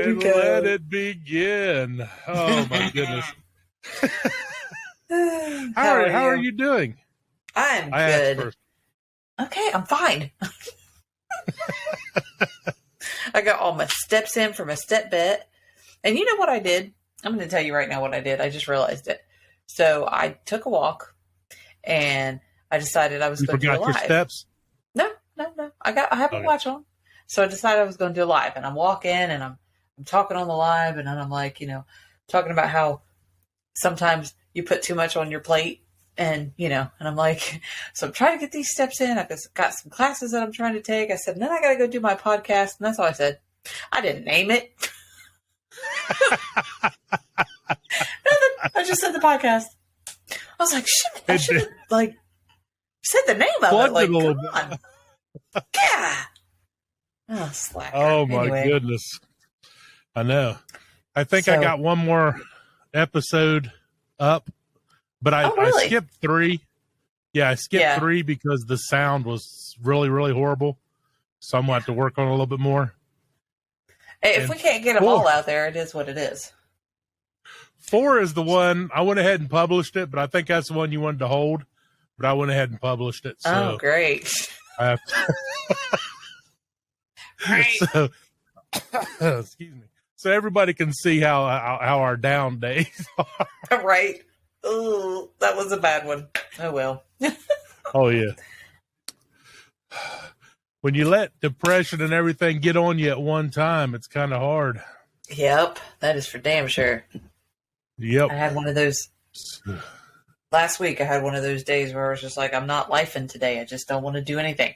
And let it begin. Oh my goodness. How are you doing? I'm good. Okay, I'm fine. I got all my steps in for my step bet. And you know what I did? I'm going to tell you right now what I did. I just realized it. So I took a walk and I decided I was going to do a live. You forgot your steps? No. I have a watch on. So I decided I was going to do a live, and I'm walking and I'm talking on the live, and I'm like, talking about how sometimes you put too much on your plate, and I'm like, so I'm trying to get these steps in. I've got some classes that I'm trying to take. I said, and then I got to go do my podcast. And that's all I said. I didn't name it. I just said the podcast. I was like, shit, I should have said the name of it. Like, come on. Yeah. Oh, slacker. Oh my goodness. I know. I think I got one more episode up, but I skipped 3. Yeah, I skipped 3 because the sound was really, really horrible. So I'm going to have to work on it a little bit more. Hey, if we can't get them all out there, it is what it is. 4 is the one I went ahead and published it, but I think that's the one you wanted to hold. But I went ahead and published it. So oh, great! I have to Great. So, excuse me. So everybody can see how our down days are. Right. Oh, that was a bad one. Oh well. Oh yeah. When you let depression and everything get on you at one time, it's kind of hard. Yep, that is for damn sure. Yep. I had one of those last week. I had one of those days where I was just like, I'm not lifing today. I just don't want to do anything.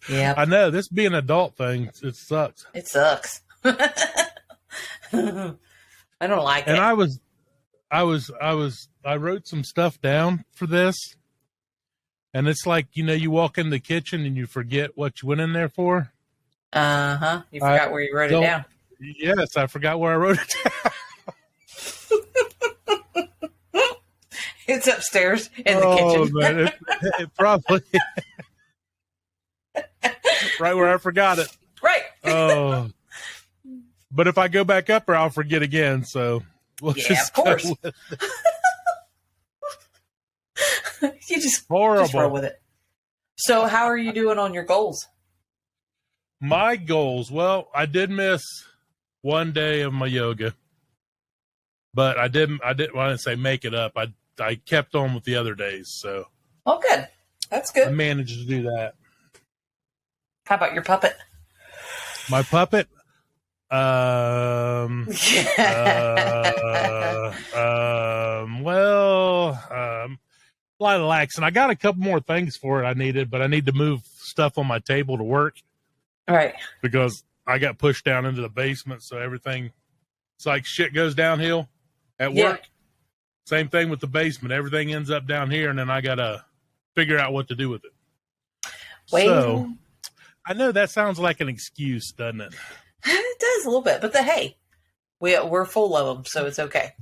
Yeah. I know, this being an adult thing, it sucks. It sucks. I don't like it. And I wrote some stuff down for this. And it's like, you walk in the kitchen and you forget what you went in there for. Uh-huh. You forgot where you wrote it down. Yes, I forgot where I wrote it down. It's upstairs in the kitchen. Man, it probably right where I forgot it. Right. Oh. But if I go back up there, I'll forget again. So we'll just of course. go with it. You just horrible. Just roll with it. So how are you doing on your goals? My goals. Well, I did miss one day of my yoga, but I didn't say make it up. I kept on with the other days. So. Oh, good. That's good. I managed to do that. How about your puppet? My puppet? A lot of laxing. I got a couple more things for it I needed, but I need to move stuff on my table to work. Right. Because I got pushed down into the basement, so everything, it's like shit goes downhill at work. Same thing with the basement. Everything ends up down here, and then I got to figure out what to do with it. Well, so, I know that sounds like an excuse, doesn't it? It does a little bit, but hey, we're full of them, so it's okay.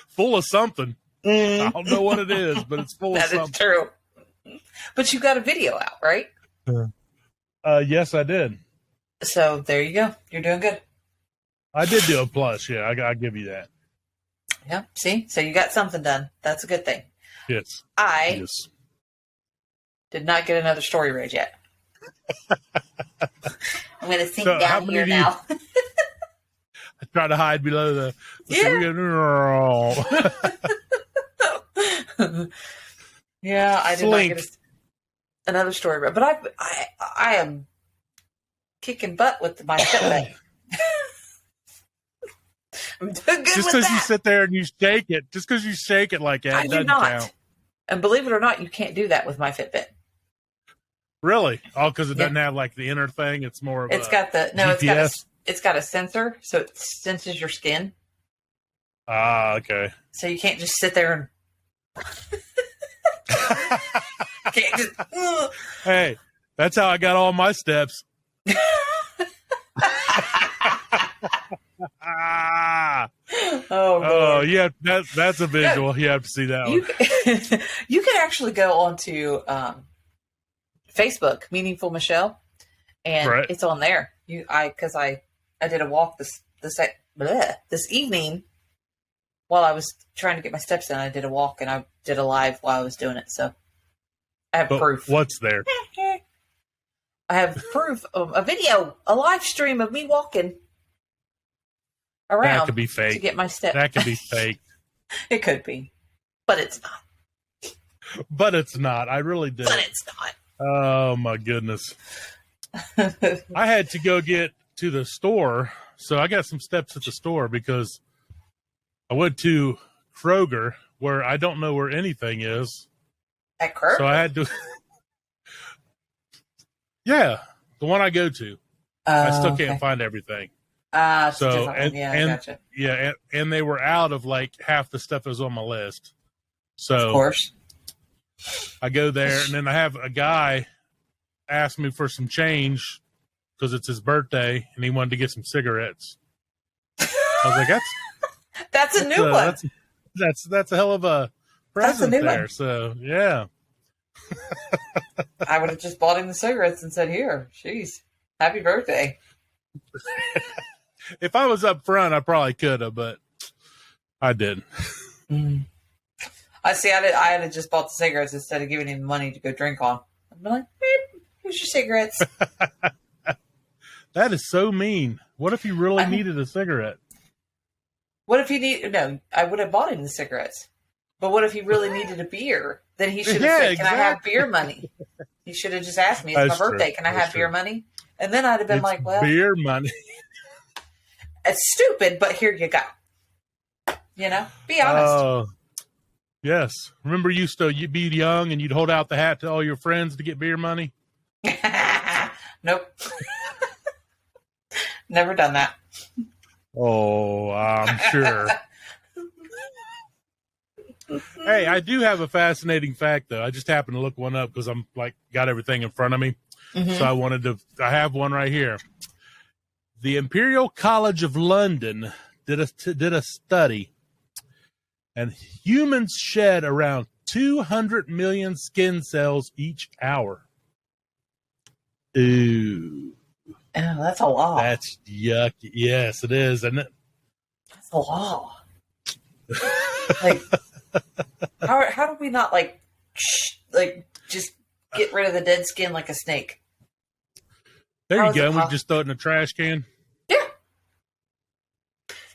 Full of something. I don't know what it is, but it's full of something. That is true. But you got a video out, right? Yes, I did. So there you go. You're doing good. I did do a plus. Yeah, I'll give you that. Yeah. See? So you got something done. That's a good thing. Yes. I did not get another story read yet. I'm going to sink down here now. I try to hide below the... Yeah, I did not get another story read. But I am kicking butt with my stepdad. I'm doing good just because you sit there and you shake it, just because you shake it like that, doesn't count. And believe it or not, you can't do that with my Fitbit. Really? Oh, because it doesn't have like the inner thing. It's more of it's got GPS. It's got a sensor, so it senses your skin. Ah, okay. So you can't just sit there and can't just. Hey, that's how I got all my steps. Oh, yeah, that's a visual. You have to see that one. You can actually go onto Facebook, Meaningful Michelle, and it's on there. Because I did a walk this evening while I was trying to get my steps in. I did a walk and I did a live while I was doing it. So I have proof. What's there? I have proof of a video, a live stream of me walking around. That could be fake. To get my steps. That could be fake. It could be, but it's not. But it's not. I really did. But it's not. Oh my goodness. I had to go get to the store, so I got some steps at the store because I went to Kroger, where I don't know where anything is. At Kroger? So I had to. Yeah, the one I go to. I still can't find everything. So and gotcha. Yeah, and they were out of like half the stuff that was on my list. So of course, I go there, and then I have a guy ask me for some change because it's his birthday, and he wanted to get some cigarettes. I was like, that's a new one. That's a hell of a present there. One. So yeah. I would have just bought him the cigarettes and said, "Here, jeez, happy birthday." If I was up front, I probably could have, but I didn't. I see. I had just bought the cigarettes instead of giving him money to go drink on. I'm like, here's your cigarettes. That is so mean. What if he really needed a cigarette? What if he No, I would have bought him the cigarettes. But what if he really needed a beer? Then he should have said, "Can I have beer money?" He should have just asked me, "It's my birthday. Can I have beer money?" And then I'd have been like, "Well, beer money." It's stupid, but here you go. You know, be honest. Yes. Remember, you'd be young and you'd hold out the hat to all your friends to get beer money? Nope. Never done that. Oh, I'm sure. Hey, I do have a fascinating fact, though. I just happened to look one up because I'm got everything in front of me. Mm-hmm. So I have one right here. The Imperial College of London did a study, and humans shed around 200 million skin cells each hour. Ooh. Oh, that's a lot. That's yucky. Yes, it is, isn't it? That's a lot. How do we not just get rid of the dead skin like a snake? There you go. We just throw it in a trash can. Yeah.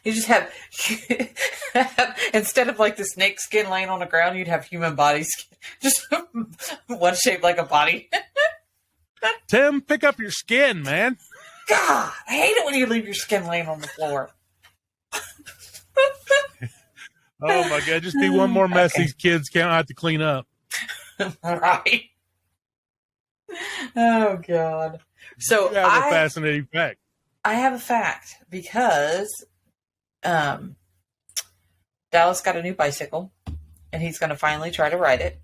You just have instead of the snake skin laying on the ground, you'd have human body skin, just one shaped like a body. Tim, pick up your skin, man. God, I hate it when you leave your skin laying on the floor. Oh my God, just be one more mess these kids can't have to clean up. Right. Oh God. So you have a fascinating fact. I have a fact because Dallas got a new bicycle and he's going to finally try to ride it.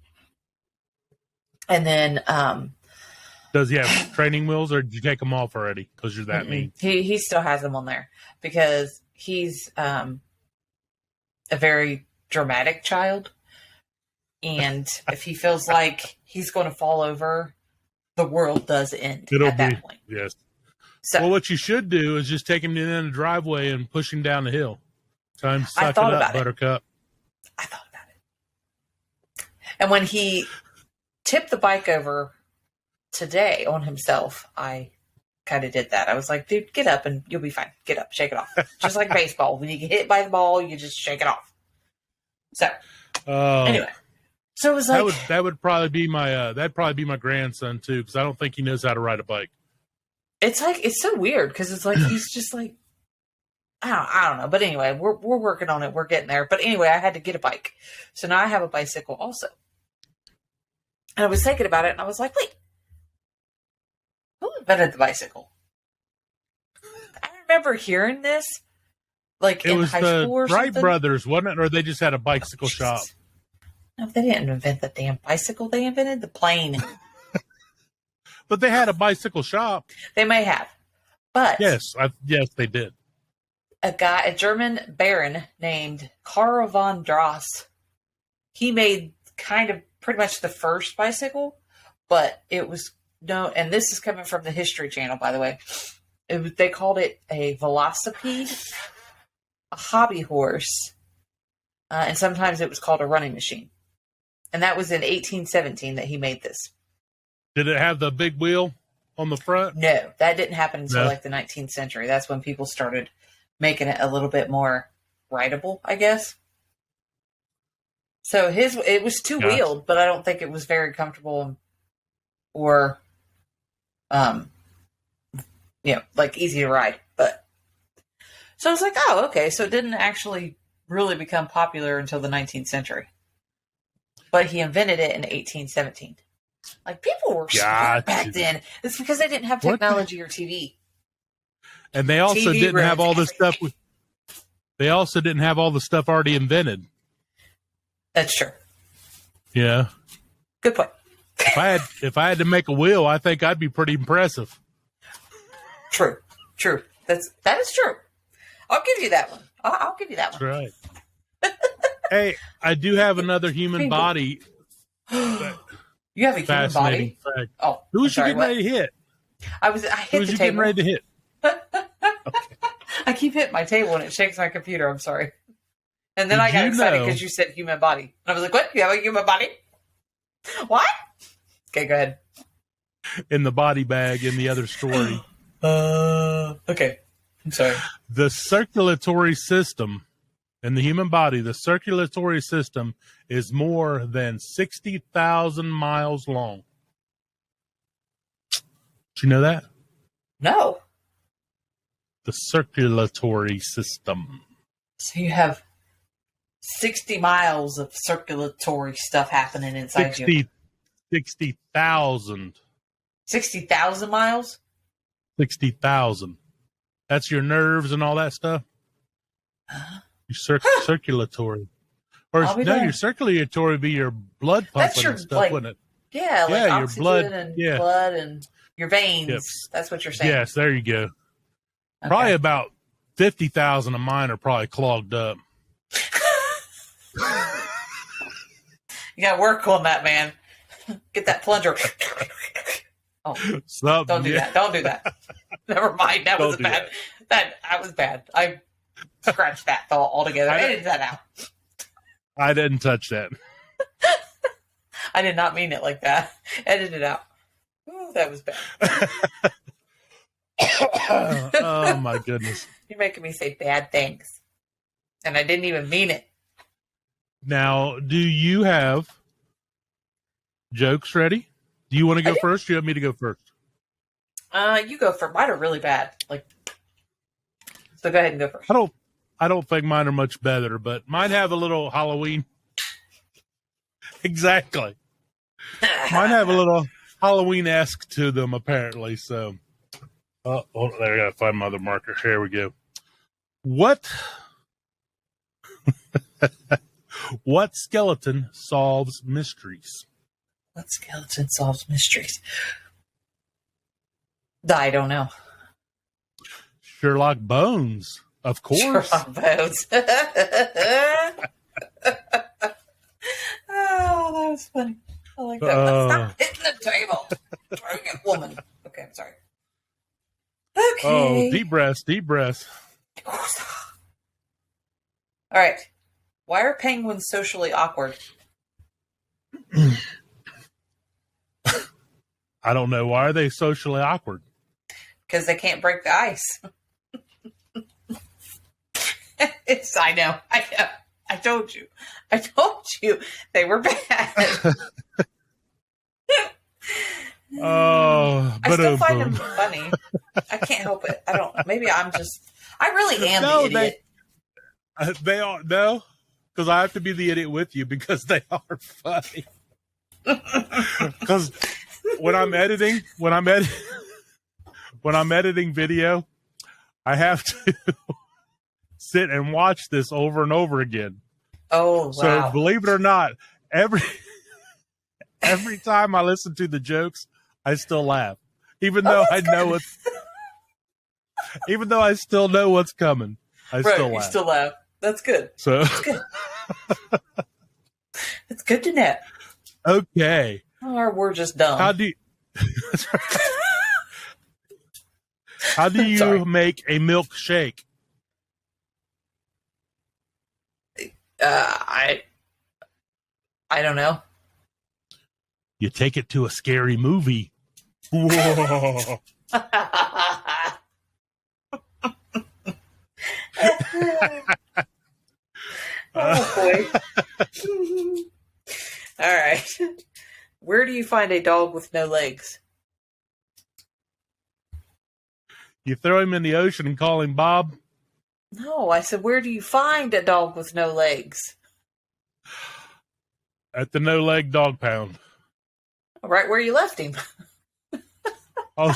And then does he have training wheels, or did you take them off already because you're that mean? He still has them on there because he's a very dramatic child. And if he feels like he's going to fall over, the world does end at that point. Yes. So, well, what you should do is just take him in the driveway and push him down the hill. Time to suck it up, Buttercup. I thought about it. And when he tipped the bike over today on himself, I kind of did that. I was like, dude, get up and you'll be fine. Get up, shake it off. Just like baseball. When you get hit by the ball, you just shake it off. So, anyway. So it was like... That would probably be my grandson, too, because I don't think he knows how to ride a bike. It's so weird, because it's like, he's just like, I don't know. But anyway, we're working on it. We're getting there. But anyway, I had to get a bike. So now I have a bicycle also. And I was thinking about it, and I was like, wait. Who invented the bicycle? I remember hearing this, in high school or something. It was the Wright brothers, wasn't it? Or they just had a bicycle shop? No, they didn't invent the damn bicycle. They invented the plane. But they had a bicycle shop. They may have. But yes, they did. A German baron named Karl von Drass, he made kind of pretty much the first bicycle, but it was and this is coming from the History Channel, by the way. They called it a velocipede, a hobby horse, and sometimes it was called a running machine. And that was in 1817 that he made this. Did it have the big wheel on the front? No, that didn't happen until like the 19th century. That's when people started making it a little bit more rideable, I guess. So it was two-wheeled, but I don't think it was very comfortable or, like easy to ride. But so I was like, oh, okay. So it didn't actually really become popular until the 19th century. But he invented it in 1817. Like, people were smart back then. It's because they didn't have technology or TV. And they also didn't have all this stuff. They also didn't have all the stuff already invented. That's true. Yeah. Good point. If I had to make a wheel, I think I'd be pretty impressive. True. That is true. I'll give you that one. I'll give you that one. That's right. Hey, I do have another human body. You have a human body? Fact. Oh, who's you getting ready to hit? I hit the table. Who's you getting ready to hit? Okay. I keep hitting my table and it shakes my computer. I'm sorry. And then I got excited because you said human body. And I was like, what? You have a human body? What? Okay, go ahead. In the body bag in the other story. Okay. I'm sorry. The circulatory system in the human body, the circulatory system is more than 60,000 miles long. Did you know that? No. The circulatory system. So you have 60 miles of circulatory stuff happening inside you. 60,000. 60,000 miles? 60,000. That's your nerves and all that stuff? Your circulatory. Or your circulatory would be your blood pumping and stuff, wouldn't it? Yeah, like your blood and your veins. Yep. That's what you're saying. Yes, there you go. Okay. Probably about 50,000 of mine are probably clogged up. You got to work on that, man. Get that plunger. Oh, don't do that. Don't do that. Never mind. That was bad. That was bad. I scratched that all together. Edit that out. I didn't touch that. I did not mean it like that. Edit it out. Ooh, that was bad. Oh my goodness. You're making me say bad things. And I didn't even mean it. Now, do you have jokes ready? Do you want to go first? Or do you want me to go first? You go first. Mine are really bad. So go ahead and go first. I don't think mine are much better, but mine have a little Halloween. Exactly. Mine have a little Halloween-esque to them, apparently. So, there, I gotta find my other marker. Here we go. What skeleton solves mysteries? What skeleton solves mysteries? I don't know. Sherlock Bones, of course. Sherlock Bones. Oh, that was funny. I like that. Stop hitting the table. Trying to get woman. Okay, I'm sorry. Okay. Oh, deep breaths, deep breaths. All right. Why are penguins socially awkward? I don't know. Why are they socially awkward? Because they can't break the ice. I know. I told you. They were bad. Oh, I still find them funny. I can't help it. Maybe I really am the idiot. They are, no, because I have to be the idiot with you because they are funny. Because when I'm editing video, I have to sit and watch this over and over again. Oh, wow. So believe it or not, every time I listen to the jokes, I still laugh, even though I know even though I still know what's coming. I still laugh. You still laugh. That's good. So that's good. It's good to know. Okay. Or we're just dumb. How do you... How do you make a milkshake? I don't know. You take it to a scary movie. Whoa. Oh, boy. All right. Where do you find a dog with no legs? You throw him in the ocean and call him Bob? No, I said, where do you find a dog with no legs? At the no-leg dog pound. Right where you left him. Oh,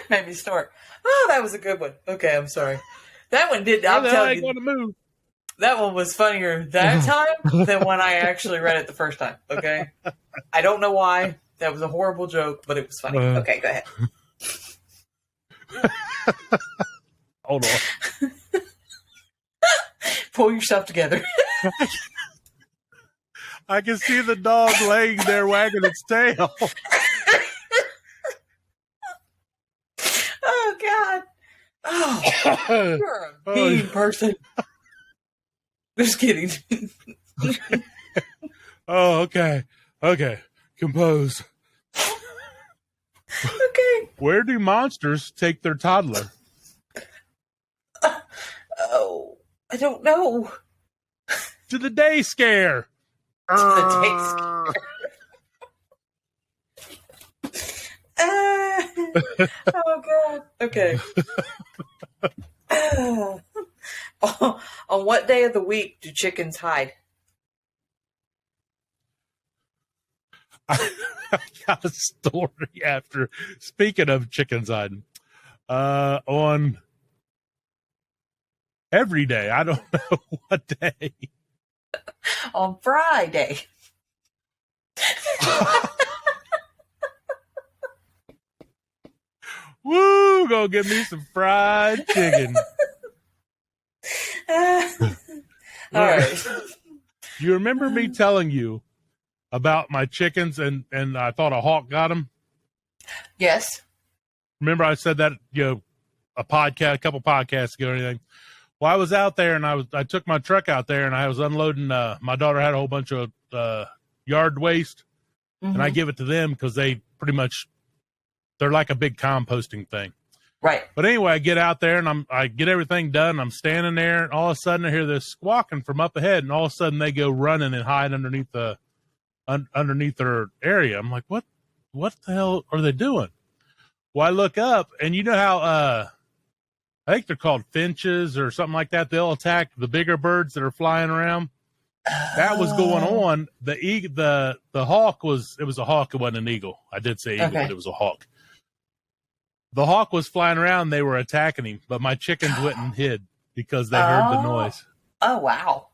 Made me snort. Oh, that was a good one. Okay, I'm sorry. That one did. I'm telling you, move. That one was funnier that time than when I actually read it the first time. Okay, I don't know why. That was a horrible joke, but it was funny. Okay, go ahead. Hold on. Pull yourself together. I can see the dog laying there wagging its tail. Oh, God. Oh, you're a mean person. Just kidding. Oh, okay. Okay. Compose. Okay. Where do monsters take their toddler? Oh, I don't know. To the day scare. To the day scare. Oh, God. Okay. On what day of the week do chickens hide? I got a story after. Speaking of chickens hiding, on every day. I don't know what day. On Friday. Woo! Go get me some fried chicken. All right. You remember me telling you about my chickens and I thought a hawk got them? Yes. Remember I said that, a couple podcasts ago or anything. Well, I was out there and I took my truck out there and I was unloading. My daughter had a whole bunch of yard waste, and I give it to them because they're like a big composting thing. Right. But anyway, I get out there and I get everything done. I'm standing there, and all of a sudden I hear this squawking from up ahead, and all of a sudden they go running and hide underneath their area. I'm like, what the hell are they doing? Well, I look up, and you know how I think they're called finches or something like that. They'll attack the bigger birds that are flying around. That was going on. The hawk was a hawk. It wasn't an eagle. I did say eagle, but it was a hawk. The hawk was flying around. They were attacking him, but my chickens went and hid because they heard the noise. Oh, wow.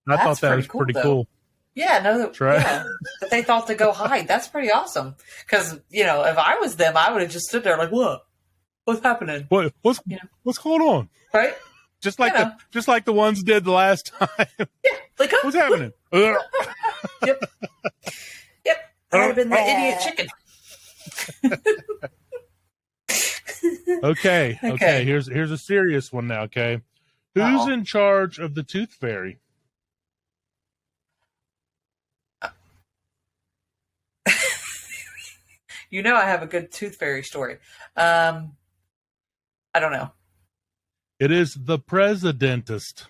I thought that was pretty cool. Yeah, but they thought to go hide. That's pretty awesome. Because, if I was them, I would have just stood there like, what? What's happening? What's going on? Right? Just like the ones did the last time. Yeah. Like, what's happening? Yep. I would have been the idiot chicken. Okay. Here's a serious one now. Okay, who's in charge of the tooth fairy? I have a good tooth fairy story. I don't know. It is the presidentist.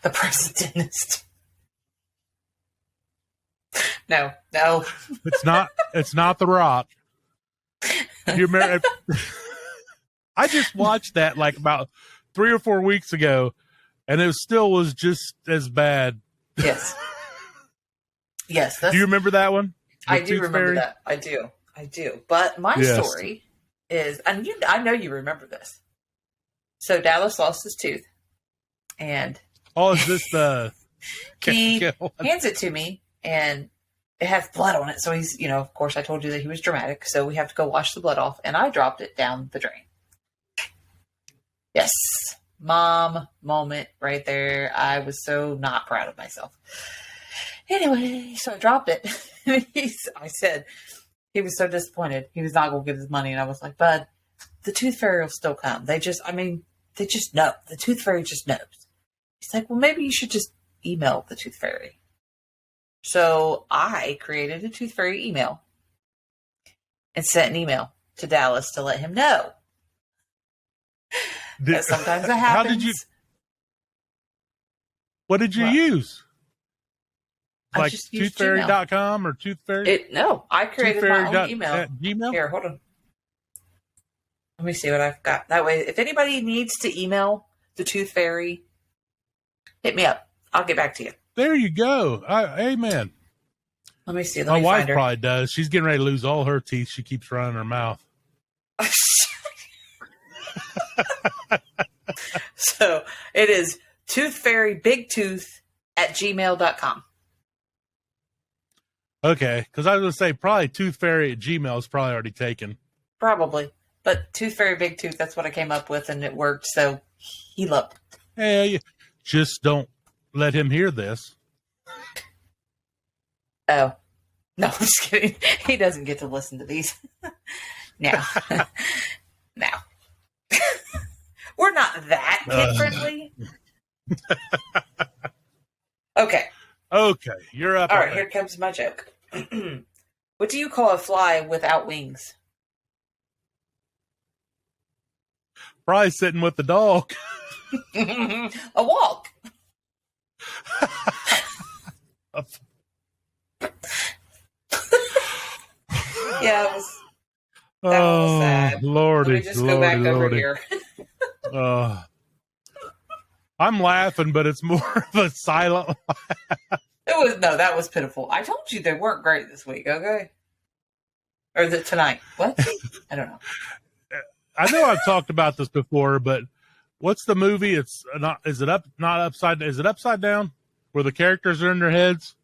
The presidentist. No. It's not The Rock. You remember? I just watched that like about 3 or 4 weeks ago, and it still was just as bad. Yes. Yes. Do you remember that one? I do remember that. I do. But my story is, and I know you remember this. So Dallas lost his tooth, and is this the? He hands it to me, and it has blood on it. So he's, of course, I told you that he was dramatic, so we have to go wash the blood off, and I dropped it down the drain. Yes, mom moment right there. I was so not proud of myself. Anyway, so I dropped it. I said, he was so disappointed. He was not going to get his money. And I was like, bud, the tooth fairy will still come. They just know. The tooth fairy just knows. He's like, well, maybe you should just email the tooth fairy. So I created a tooth fairy email and sent an email to Dallas to let him know. That sometimes it happens. What did you use? Like toothfairy.com or toothfairy? No, I created my own email. At Gmail? Here, hold on. Let me see what I've got. That way, if anybody needs to email the tooth fairy, hit me up. I'll get back to you. There you go. Amen. Let me see. My wife probably does. She's getting ready to lose all her teeth. She keeps running her mouth. So it is toothfairybigtooth@gmail.com. Okay, because I was going to say probably toothfairy@gmail is probably already taken. Probably. But Tooth Fairy Big Tooth, that's what I came up with, and it worked. So he loved it. Hey, just don't let him hear this. Oh. No, I'm just kidding. He doesn't get to listen to these. Now. We're not that kid-friendly. Okay. Okay, you're up. All right, here comes my joke. What do you call a fly without wings? Probably sitting with the dog. A walk. Yeah, that was sad. Lordy, Let me just go back over here. I'm laughing, but it's more of a silent laugh. That was pitiful. I told you they weren't great this week, okay? Or tonight. What? I don't know. I know I've talked about this before, but what's the movie? It's not. Is it upside? Is it Upside Down? Where the characters are in their heads?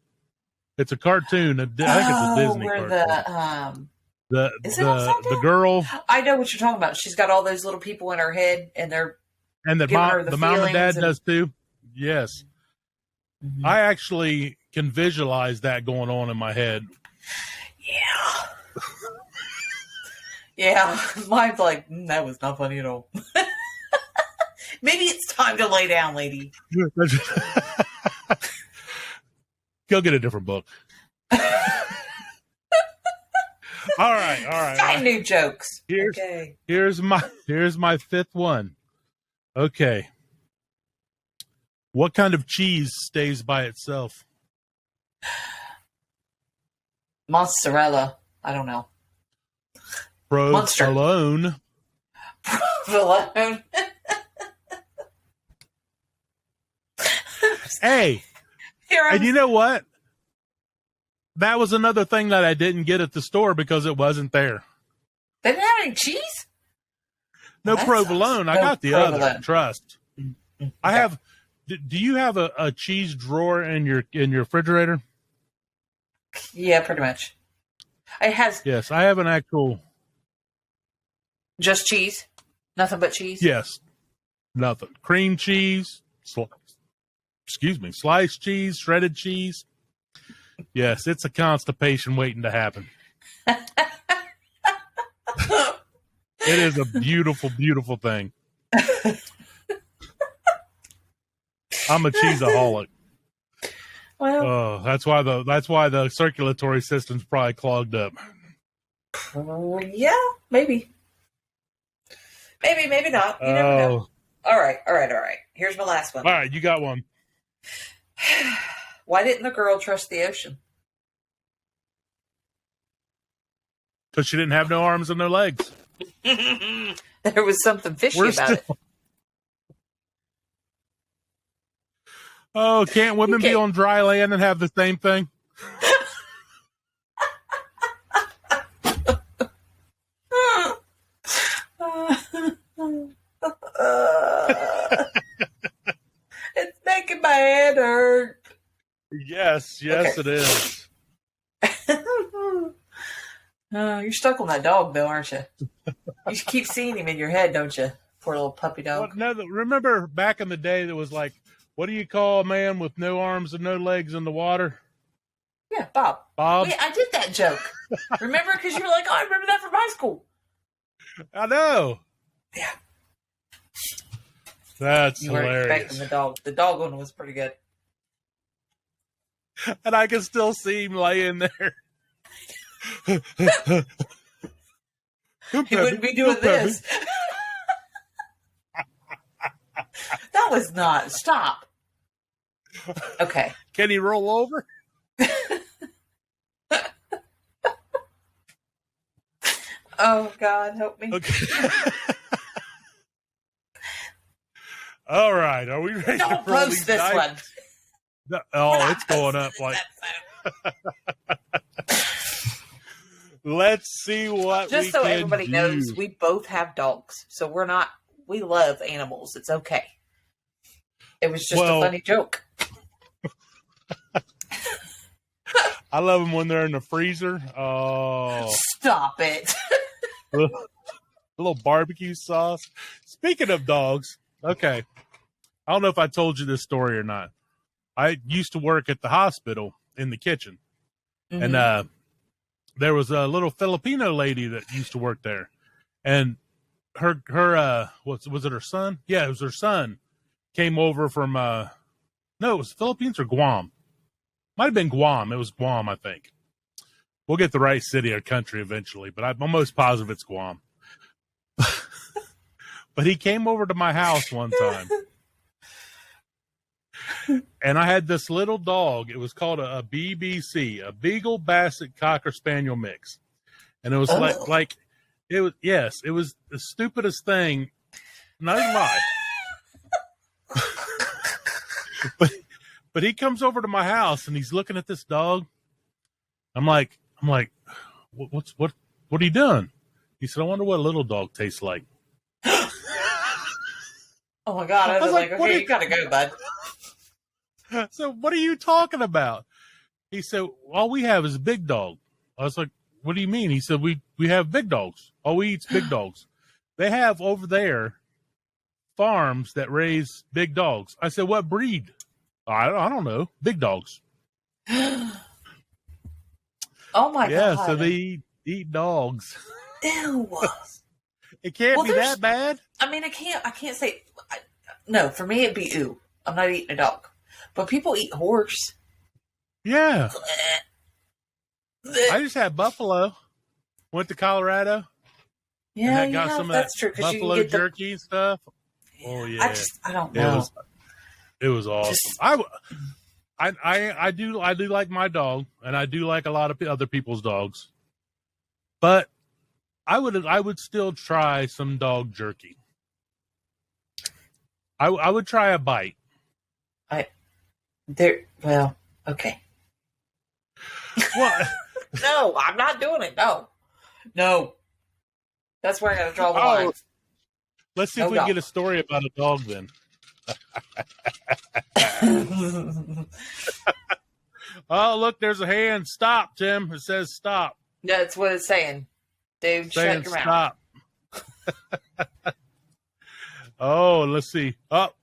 It's a cartoon. I think it's a Disney cartoon. The girl. I know what you're talking about. She's got all those little people in her head, and the mom and dad does too. Yes, mm-hmm. I actually can visualize that going on in my head. Yeah. Yeah, mine's like, that was not funny at all. Maybe it's time to lay down, lady. Go get a different book. All right. Got new jokes. Here's my fifth one. Okay. What kind of cheese stays by itself? Mozzarella. I don't know. Provolone. Provolone. Hey, and you know what? That was another thing that I didn't get at the store because it wasn't there. They didn't have any cheese? No provolone. I got the other. Trust. Mm-hmm. I have. Do you have a cheese drawer in your refrigerator? Yeah, pretty much. It has. Yes, I have an actual. Just cheese? Nothing but cheese? Yes. Nothing. Cream cheese. Sliced cheese, shredded cheese. Yes, it's a constipation waiting to happen. It is a beautiful, beautiful thing. I'm a cheeseaholic. Well, that's why the circulatory system's probably clogged up. Yeah, maybe. Maybe not. You never know. All right. Here's my last one. All right, you got one. Why didn't the girl trust the ocean? Because she didn't have no arms and no legs. There was something fishy about it. Oh, can't women be on dry land and have the same thing? It's making my head hurt. Yes, okay. It is. You're stuck on that dog, though, aren't you? You keep seeing him in your head, don't you? Poor little puppy dog. Well, no, remember back in the day, there was like, what do you call a man with no arms and no legs in the water? Yeah, Bob. Bob. Wait, I did that joke. Remember? Because you were like, oh, I remember that from high school. I know. Yeah. That's You weren't hilarious. expecting the dog. The dog one was pretty good. And I can still see him laying there. He wouldn't be doing this. That was not. Stop. Okay. Can he roll over? Oh, God, help me. Okay. All right. Are we ready Don't to roll post these this dice? one. No, oh, it's going up like. Let's see what Just we so can everybody do. knows, we both have dogs. So we're not, we love animals. It's okay. It was just a funny joke. I love them when they're in the freezer. Oh. Stop it. A little barbecue sauce. Speaking of dogs, okay. I don't know if I told you this story or not. I used to work at the hospital in the kitchen. Mm-hmm. And there was a little Filipino lady that used to work there. And her was it her son? Yeah, it was her son. Came over from no, it was Philippines or Guam. Might have been Guam. It was Guam, I think. We'll get the right city or country eventually, but I'm almost positive it's Guam. But he came over to my house one time. And I had this little dog. It was called a BBC, a Beagle Basset Cocker Spaniel mix. And it was like it was, yes, it was the stupidest thing. Not a lie. But he comes over to my house and he's looking at this dog. I'm like, what are you doing? He said, I wonder what a little dog tastes like. Oh my God. I was like, okay, you gotta go, bud. So what are you talking about? He said, all we have is a big dog. I was like, what do you mean? He said, we have big dogs. All we eat's big dogs. They have over there farms that raise big dogs. I said, what breed? I don't know. Big dogs. Oh my God. Yeah, so they eat dogs. Ew. It can't be that bad. I mean, I can't say, no, for me it'd be ew. I'm not eating a dog. But people eat horse. Yeah. I just had buffalo. Went to Colorado. Yeah, and got some of that's that true. Buffalo jerky and stuff. Oh yeah. I don't know. It was awesome. I do like my dog, and I do like a lot of other people's dogs. But I would still try some dog jerky. I would try a bite. Well, okay. What? No, I'm not doing it. No. That's where I got to draw the line. Let's see if we can get a story about a dog then. Oh, look, there's a hand. Stop, Tim. It says stop. That's what it's saying. Dude, shut your mouth. Stop. Oh, let's see. Up.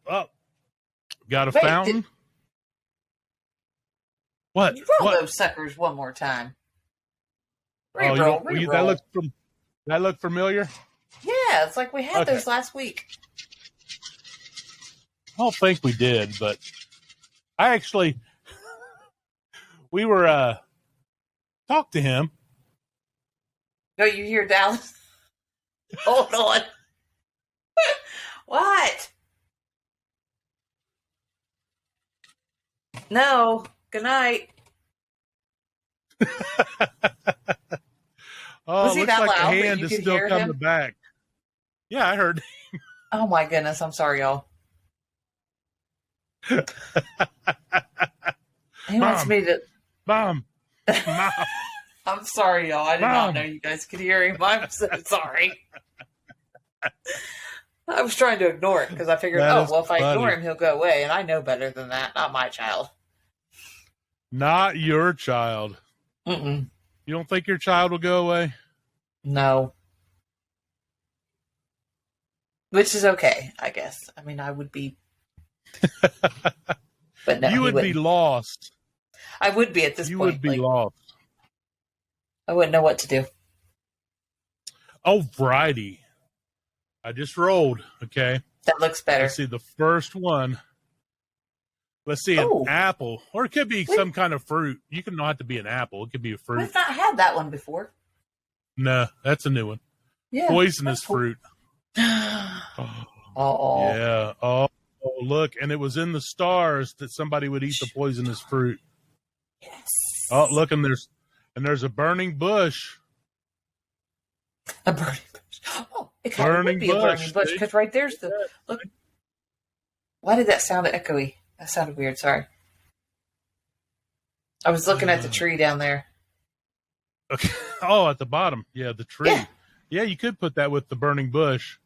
Got a fountain? What? You roll those suckers one more time. Reroll. That look familiar? Yeah, it's like we had those last week. I don't think we did, but we were talked to him. No, you hear Dallas? Hold on. What? No. Good night. Oh, it looks that like loud the hand is still coming back. Yeah, I heard. Oh my goodness, I'm sorry, y'all. He wants me to. Mom. I'm sorry, y'all. I did not know you guys could hear him. I'm so sorry. I was trying to ignore it because I figured, if I ignore him, he'll go away. And I know better than that. Not my child. Not your child. Mm-mm. You don't think your child will go away? No. Which is okay, I guess. I mean, I would be. But no, you would be lost. I would be at this point. You would be lost. I wouldn't know what to do. Alrighty. I just rolled. Okay. That looks better. Let's see the first one. Let's see an apple, or it could be some kind of fruit. You can not have to be an apple. It could be a fruit. We've not had that one before. No, that's a new one. Yeah, poisonous fruit. Oh. Yeah. Oh, look, and it was in the stars that somebody would eat the poisonous fruit. Yes. Oh, look, and there's a burning bush. A burning bush. Oh, it kind of would be a burning bush because right there's the look. Why did that sound echoey? That sounded weird. Sorry. I was looking at the tree down there. Okay. Oh, at the bottom. Yeah, the tree. Yeah, you could put that with the burning bush.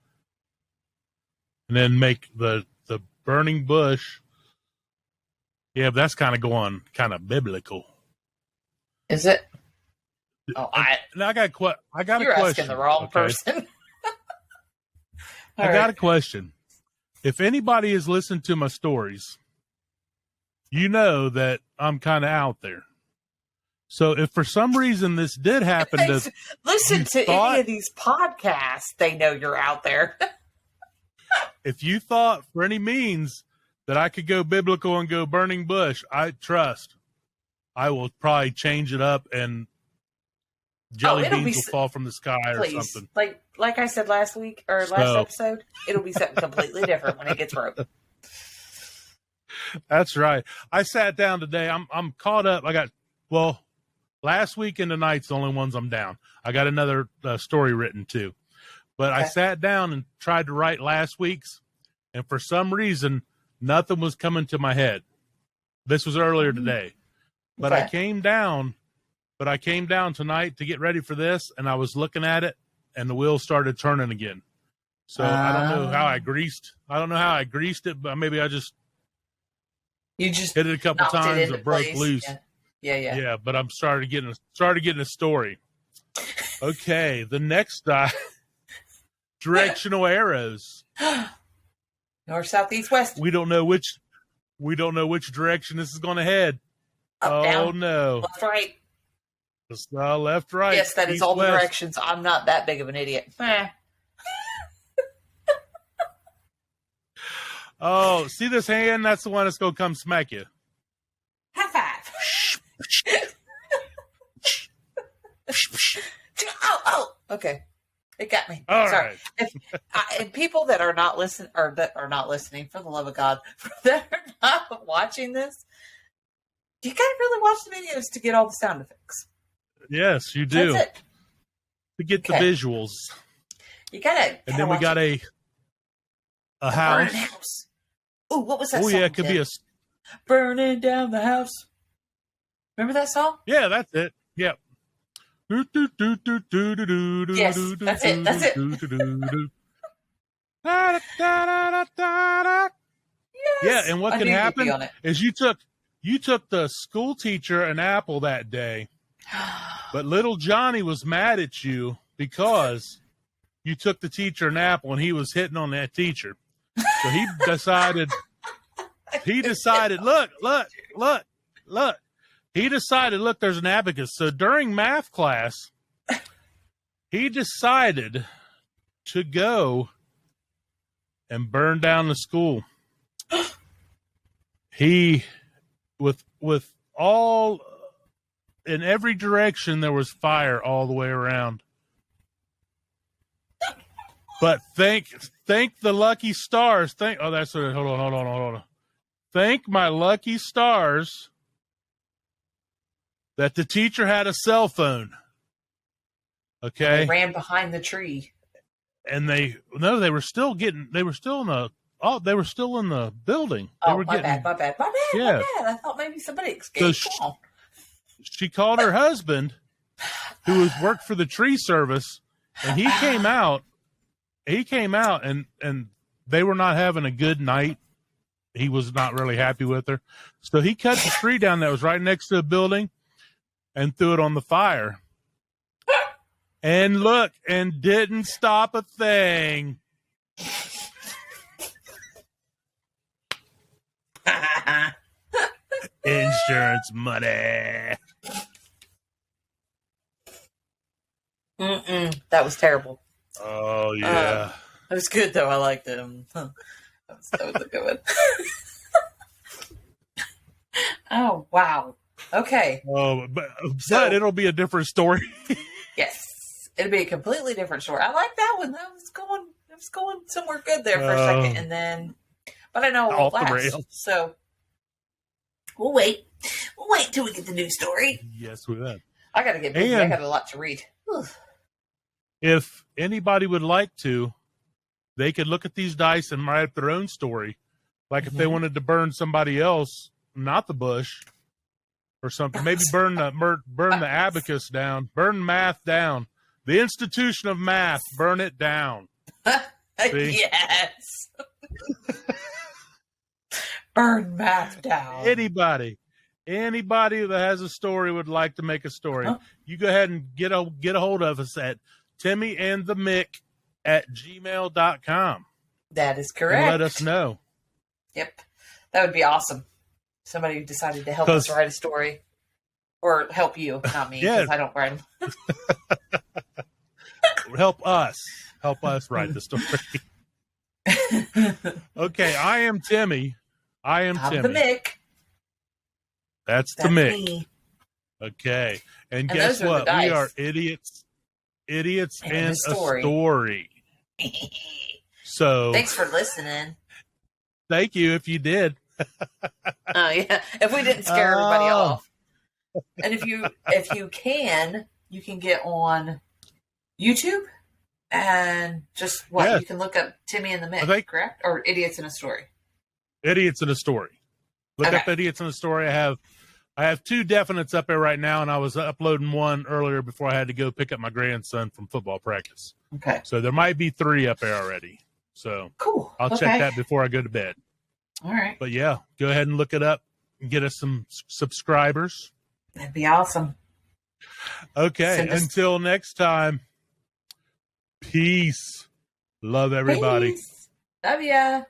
And then make the burning bush. Yeah, but that's kind of going kind of biblical. Is it? Oh, I got a question. You're asking the wrong person. I got a question. If anybody has listened to my stories, you know that I'm kind of out there. So if for some reason this did happen to listen to any of these podcasts, they know you're out there. If you thought for any means that I could go biblical and go burning bush, I trust. I will probably change it up and jelly beans will fall from the sky or something. Like I said last week or last episode, it'll be something completely different when it gets broke. That's right. I sat down today. I'm caught up. Last week and tonight's the only ones I'm down. I got another story written too. But I sat down and tried to write last week's, and for some reason, nothing was coming to my head. This was earlier today. But I came down tonight to get ready for this, and I was looking at it, and the wheel started turning again. So I don't know how I greased it, but maybe I just hit it a couple times and broke loose. Yeah, but I'm started getting a story. Okay, the next directional arrows. North, south, east, west. We don't know which direction this is going to head. Up, down, no. left, right. Left, right. Yes, that is all the directions. I'm not that big of an idiot. Oh, see this hand? That's the one that's going to come smack you. High five. Oh. Okay. It got me. All Sorry. right. And people that are not listening, for the love of God, that are not watching this, you got to really watch the videos to get all the sound effects. Yes, you do. That's it. To get the visuals. You gotta. And then we got a house. Oh, what was that song? Oh, yeah, it could be a... Burning down the house. Remember that song? Yeah, that's it. Yep. Yes, that's it. Yeah, and what can happen is you took the school teacher an apple that day, but little Johnny was mad at you because you took the teacher an apple and he was hitting on that teacher. So he decided, look. He decided, look, there's an abacus. So during math class, he decided to go and burn down the school. He, with all, in every direction, there was fire all the way around. But thank the lucky stars. Hold on. Thank my lucky stars that the teacher had a cell phone. Okay. They ran behind the tree. And they were still in the building. My bad. Yeah. I thought maybe somebody escaped. So she called her husband, who worked for the tree service, and he came out and they were not having a good night. He was not really happy with her. So he cut the tree down that was right next to the building and threw it on the fire. And look, and didn't stop a thing. Insurance money. That was terrible. Oh, yeah. It was good, though. I liked it. That was a good one. Oh, wow. Okay. Oh, but it'll be a different story. Yes. It'll be a completely different story. I like that one. That was going somewhere good there for a second. And then, but I know it won't last. So we'll wait. We'll wait till we get the new story. Yes, we will. I got to get busy. I got a lot to read. If anybody would like to, they could look at these dice and write their own story. Like if they wanted to burn somebody else, not the bush or something, maybe burn the abacus down, burn math down, the institution of math, burn it down. Yes. Burn math down. Anybody that has a story would like to make a story. You go ahead and get a hold of us at timmyandthemick@gmail.com. That is correct. And let us know. Yep. That would be awesome. Somebody who decided to help us write a story. Or help you, not me, because I don't write them. Help us write the story. Okay, I am Timmy. I'm Timmy. The Mick. That's the Mick. Me. Okay. And guess what? We are idiots and a story. So thanks for listening. Thank you if you did. Oh yeah. If we didn't scare everybody off. And if you can get on YouTube and just you can look up Timmy and the Mick, correct? Or Idiots in a Story. Idiots in a Story. Look up Idiots in a Story. I have two definites up there right now, and I was uploading one earlier before I had to go pick up my grandson from football practice. Okay. So there might be 3 up there already. So cool. I'll check that before I go to bed. All right. But yeah, go ahead and look it up and get us some subscribers. That'd be awesome. Okay. Until next time. Peace. Love everybody. Peace. Love ya.